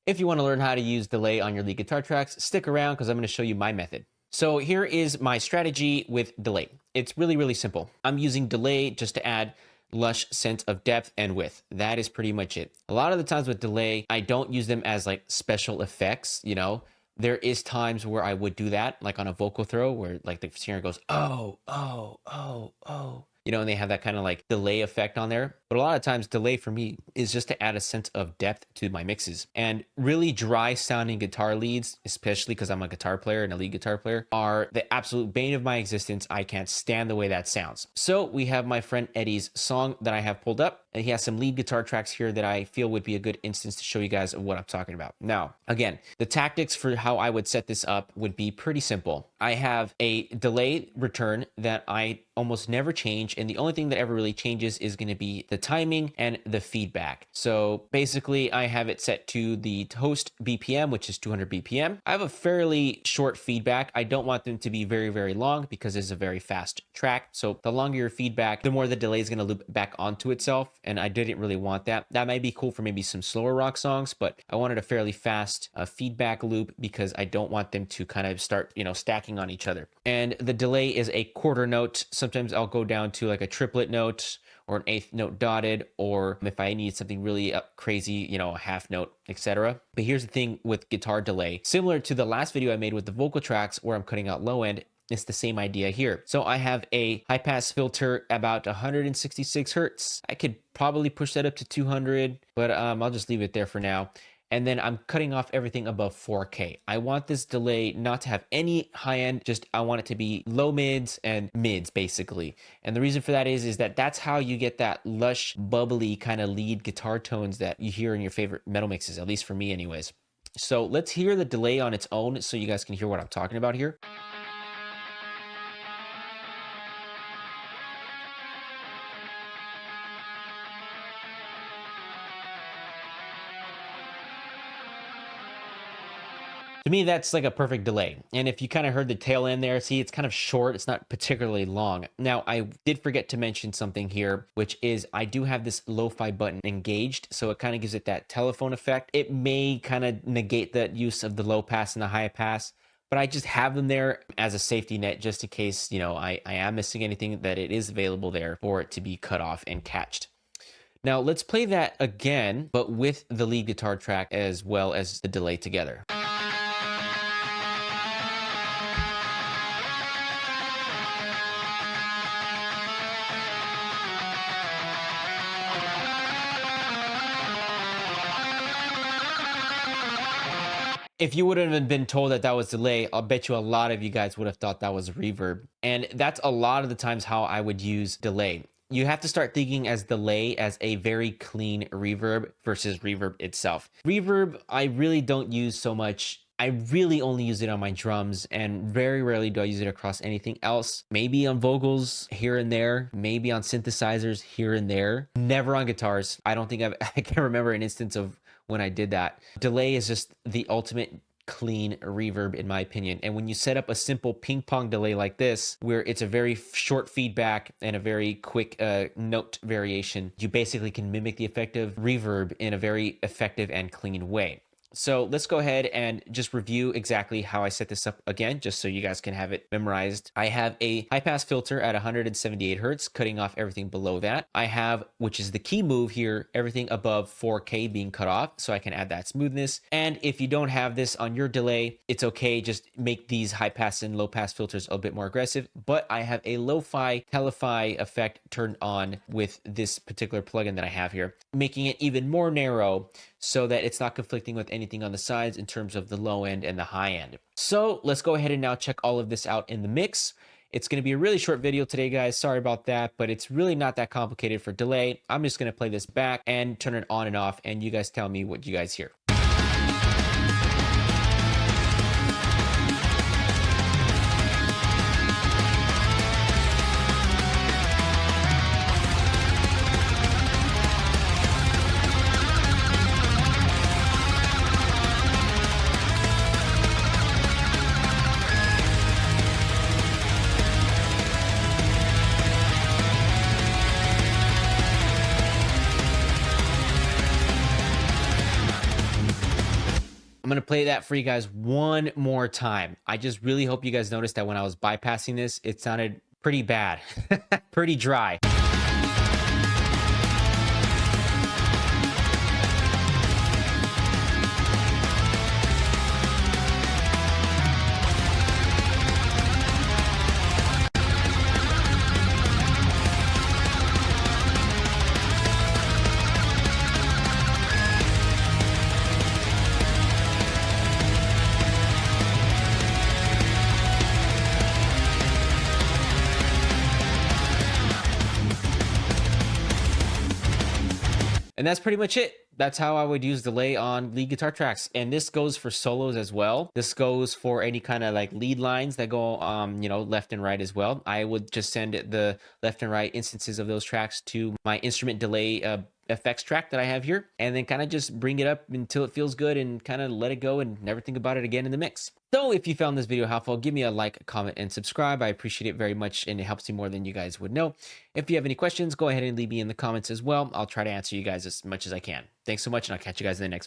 If you want to learn how to use delay on your lead guitar tracks, stick around because I'm going to show you my method. So here is my strategy with delay. It's really, really simple. I'm using delay just to add lush sense of depth and width. That is pretty much it. A lot of the times with delay, I don't use them as like special effects, you know. There is times where I would do that, like on a vocal throw where like the singer goes, oh, oh, oh, oh. You know, and they have that kind of like delay effect on there. But a lot of times delay for me is just to add a sense of depth to my mixes. And really dry sounding guitar leads, especially because I'm a guitar player and a lead guitar player, are the absolute bane of my existence. I can't stand the way that sounds. So we have my friend Eddie's song that I have pulled up. And he has some lead guitar tracks here that I feel would be a good instance to show you guys what I'm talking about. Now, again, the tactics for how I would set this up would be pretty simple. I have a delay return that I almost never change. And the only thing that ever really changes is going to be the timing and the feedback. So basically I have it set to the host BPM, which is 200 BPM. I have a fairly short feedback. I don't want them to be very, very long because it's a very fast track. So the longer your feedback, the more the delay is going to loop back onto itself. And I didn't really want that. That might be cool for maybe some slower rock songs, but I wanted a fairly fast feedback loop because I don't want them to kind of start, you know, stacking on each other. And the delay is a quarter note. Sometimes I'll go down to like a triplet note or an eighth note dotted, or if I need something really crazy, you know, a half note, etc. But here's the thing with guitar delay, similar to the last video I made with the vocal tracks where I'm cutting out low end, it's the same idea here. So I have a high pass filter about 166 Hertz. I could probably push that up to 200, but I'll just leave it there for now. And then I'm cutting off everything above 4K. I want this delay not to have any high end, just I want it to be low mids and mids basically. And the reason for that is that that's how you get that lush, bubbly kind of lead guitar tones that you hear in your favorite metal mixes, at least for me anyways. So let's hear the delay on its own so you guys can hear what I'm talking about here. To me, that's like a perfect delay. And if you kind of heard the tail end there, see, it's kind of short. It's not particularly long. Now, I did forget to mention something here, which is I do have this lo-fi button engaged. So it kind of gives it that telephone effect. It may kind of negate the use of the low pass and the high pass, but I just have them there as a safety net just in case, you know, I am missing anything, that it is available there for it to be cut off and catched. Now let's play that again, but with the lead guitar track as well as the delay together. If you wouldn't have been told that that was delay, I'll bet you a lot of you guys would have thought that was reverb. And that's a lot of the times how I would use delay. You have to start thinking as delay as a very clean reverb versus reverb itself. Reverb, I really don't use so much. I really only use it on my drums, and very rarely do I use it across anything else. Maybe on vocals here and there, maybe on synthesizers here and there. Never on guitars. I don't think I can remember an instance of when I did that. Delay is just the ultimate clean reverb in my opinion. And when you set up a simple ping pong delay like this, where it's a very short feedback and a very quick note variation, you basically can mimic the effective reverb in a very effective and clean way. So let's go ahead and just review exactly how I set this up again, just so you guys can have it memorized. I have a high pass filter at 178 Hertz, cutting off everything below that. I have, which is the key move here, everything above 4K being cut off, so I can add that smoothness. And if you don't have this on your delay, it's okay. Just make these high pass and low pass filters a bit more aggressive. But I have a lo-fi tele-fi effect turned on with this particular plugin that I have here, making it even more narrow so that it's not conflicting with anything on the sides in terms of the low end and the high end. So let's go ahead and now check all of this out in the mix. It's going to be a really short video today, guys. Sorry about that, but it's really not that complicated for delay. I'm just going to play this back and turn it on and off, and you guys tell me what you guys hear. I'm going to play that for you guys one more time. I just really hope you guys noticed that when I was bypassing this, it sounded pretty bad, pretty dry. And that's pretty much it. That's how I would use delay on lead guitar tracks. And this goes for solos as well. This goes for any kind of like lead lines that go, left and right as well. I would just send the left and right instances of those tracks to my instrument delay effects track that I have here, and then kind of just bring it up until it feels good and kind of let it go and never think about it again in the mix. So if you found this video helpful, give me a like, comment, and subscribe. I appreciate it very much, and it helps me more than you guys would know. If you have any questions, go ahead and leave me in the comments as well. I'll try to answer you guys as much as I can. Thanks so much, and I'll catch you guys in the next video.